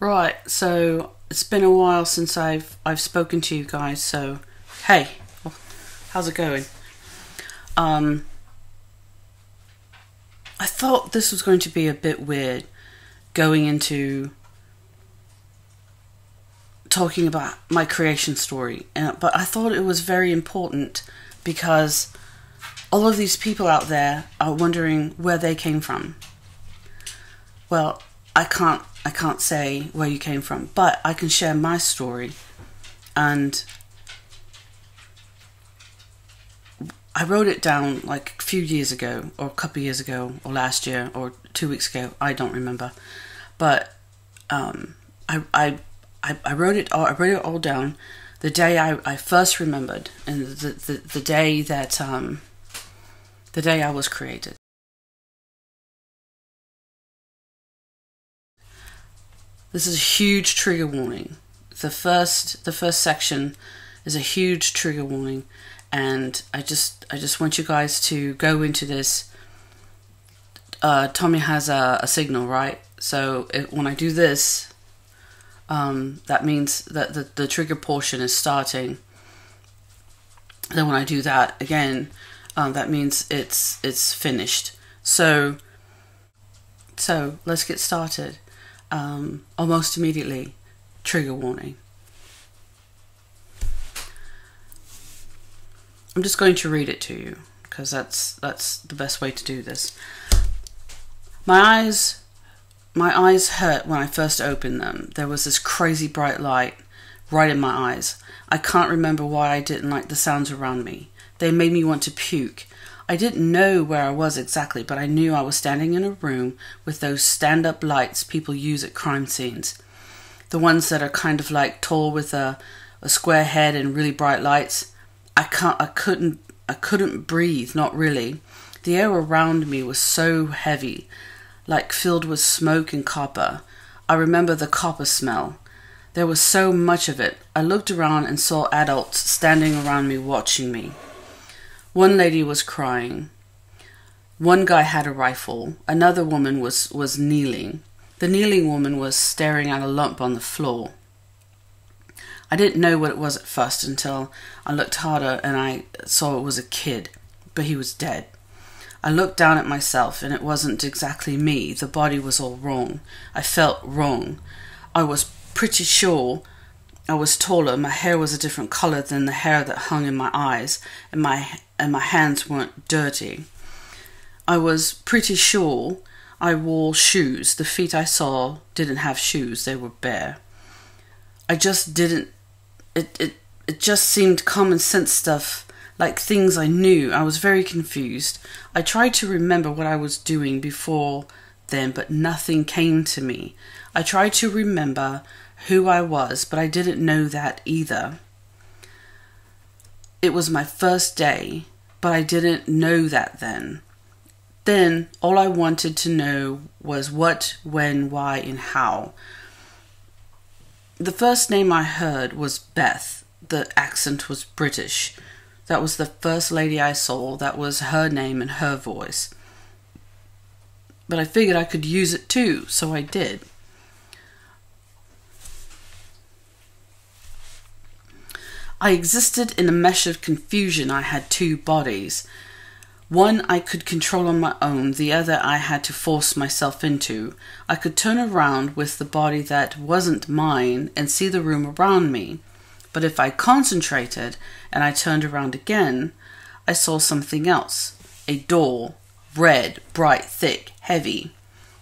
Right, so it's been a while since I've spoken to you guys, so hey, how's it going? I thought this was going to be a bit weird going into talking about my creation story, but I thought it was very important because all of these people out there are wondering where they came from. Well, I can't say where you came from, but I can share my story. And I wrote it down like a few years ago, or a couple of years ago, or last year, or 2 weeks ago. I don't remember, but I wrote it all. I wrote it all down the day I first remembered, and the day that the day I was created. This is a huge trigger warning. The first section is a huge trigger warning, and I just want you guys to go into this. Tommy has a signal, right? So when I do this, that means that the trigger portion is starting. Then when I do that again, that means it's finished. So let's get started. Almost immediately, trigger warning. I'm just going to read it to you because that's the best way to do this. My eyes hurt when I first opened them. There was this crazy bright light right in my eyes. I can't remember why I didn't like the sounds around me. They made me want to puke. I didn't know where I was exactly, but I knew I was standing in a room with those stand-up lights people use at crime scenes. The ones that are kind of like tall with a square head and really bright lights. I couldn't breathe, not really. The air around me was so heavy, like filled with smoke and copper. I remember the copper smell. There was so much of it. I looked around and saw adults standing around me watching me. One lady was crying. One guy had a rifle. Another woman was kneeling. The kneeling woman was staring at a lump on the floor. I didn't know what it was at first until I looked harder and I saw it was a kid, but he was dead. I looked down at myself and it wasn't exactly me. The body was all wrong. I felt wrong. I was pretty sure I was taller. My hair was a different color than the hair that hung in my eyes, and my hands weren't dirty. I was pretty sure I wore shoes. The feet I saw didn't have shoes. They were bare. I just didn't... It just seemed common sense stuff, like things I knew. I was very confused. I tried to remember what I was doing before then, but nothing came to me. I tried to remember who I was, but I didn't know that either. It was my first day, but I didn't know that then. Then all I wanted to know was what, when, why, and how. The first name I heard was Beth. The accent was British. That was the first lady I saw. That was her name and her voice. But I figured I could use it too, so I did. I existed in a mesh of confusion. I had two bodies. One I could control on my own, the other I had to force myself into. I could turn around with the body that wasn't mine and see the room around me. But if I concentrated and I turned around again, I saw something else. A door. Red, bright, thick, heavy.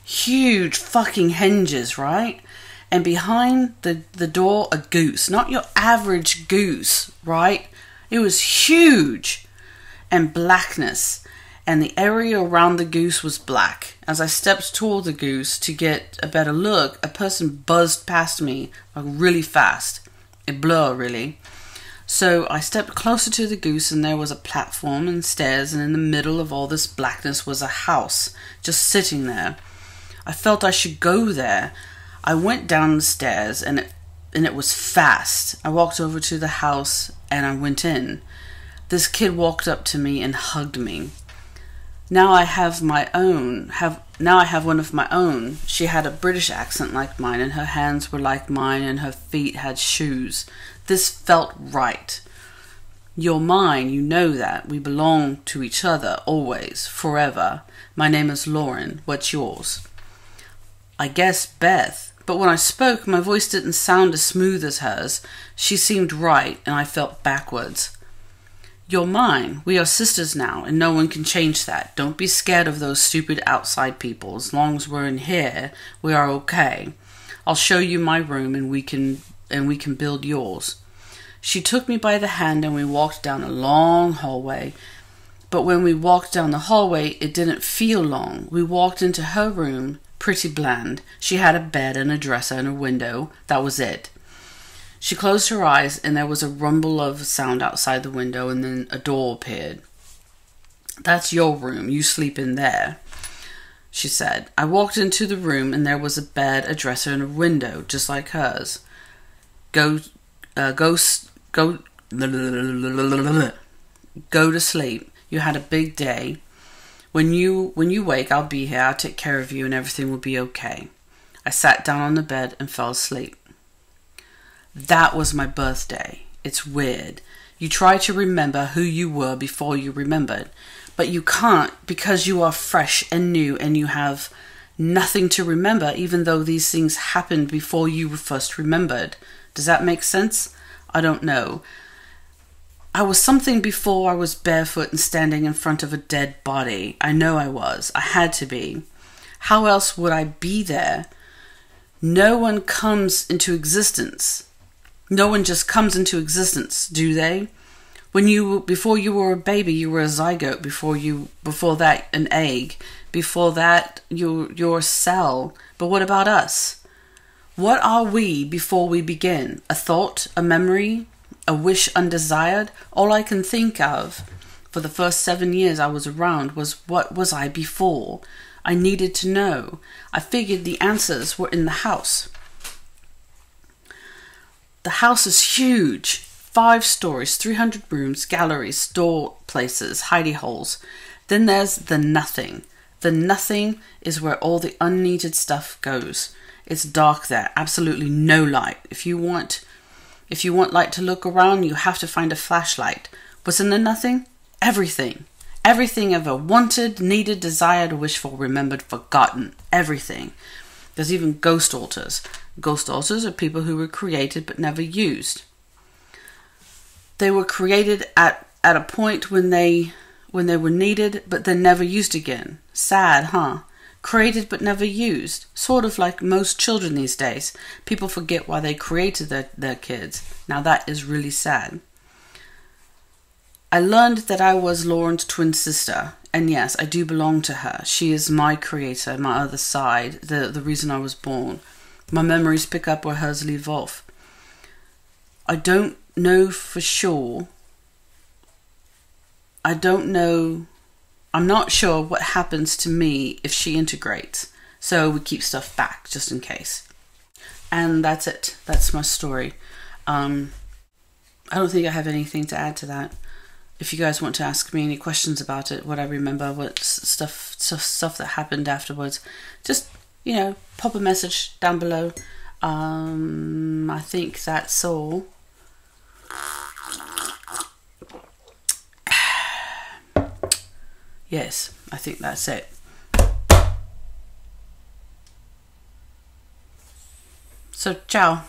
Huge fucking hinges, right? And behind the door, a goose. Not your average goose, right? It was huge. And blackness. And the area around the goose was black. As I stepped toward the goose to get a better look, a person buzzed past me really fast. A blur, really. So I stepped closer to the goose, and there was a platform and stairs, and in the middle of all this blackness was a house, just sitting there. I felt I should go there. I went down the stairs, and it was fast. I walked over to the house, and I went in. This kid walked up to me and hugged me. Now I have now I have one of my own. She had a British accent like mine, and her hands were like mine, and her feet had shoes. This felt right. You're mine, you know that. We belong to each other, always, forever. My name is Lauren. What's yours? I guess Beth. But when I spoke, my voice didn't sound as smooth as hers. She seemed right, and I felt backwards. You're mine. We are sisters now, and no one can change that. Don't be scared of those stupid outside people. As long as we're in here, we are okay. I'll show you my room, and we can build yours. She took me by the hand, and we walked down a long hallway. But when we walked down the hallway, it didn't feel long. We walked into her room, pretty bland. She had a bed and a dresser and a window. That was it. She closed her eyes, and there was a rumble of sound outside the window, and then a door appeared. That's your room. You sleep in there, she said. I walked into the room, and there was a bed, a dresser, and a window, just like hers. Go to sleep. You had a big day. When you wake, I'll be here. I'll take care of you, and everything will be okay. I sat down on the bed and fell asleep. That was my birthday. It's weird. You try to remember who you were before you remembered, but you can't because you are fresh and new and you have nothing to remember, even though these things happened before you were first remembered. Does that make sense? I don't know. I was something before I was barefoot and standing in front of a dead body. I know I was. I had to be. How else would I be there? No one comes into existence. No one just comes into existence, do they? Before you were a baby, you were a zygote. Before that, an egg. Before that, your cell. But what about us? What are we before we begin? A thought? A memory? A wish undesired? All I can think of for the first 7 years I was around was, what was I before? I needed to know. I figured the answers were in the house. The house is huge. 5 stories, 300 rooms, galleries, store places, hidey holes. Then there's the nothing. The nothing is where all the unneeded stuff goes. It's dark there, absolutely no light. If you want light to look around, you have to find a flashlight. What's in the nothing? Everything. Everything ever wanted, needed, desired, wished for, remembered, forgotten. Everything. There's even ghost altars. Ghost altars are people who were created but never used. They were created at a point when they were needed but then never used again. Sad, huh? Created but never used. Sort of like most children these days. People forget why they created their kids. Now that is really sad. I learned that I was Lauren's twin sister. And yes, I do belong to her. She is my creator, my other side, the reason I was born. My memories pick up where hers leave off. I don't know for sure. I'm not sure what happens to me if she integrates. So we keep stuff back just in case. And that's it. That's my story. I don't think I have anything to add to that. If you guys want to ask me any questions about it, what I remember, what stuff that happened afterwards, just, pop a message down below. I think that's all. Yes, I think that's it. So, ciao.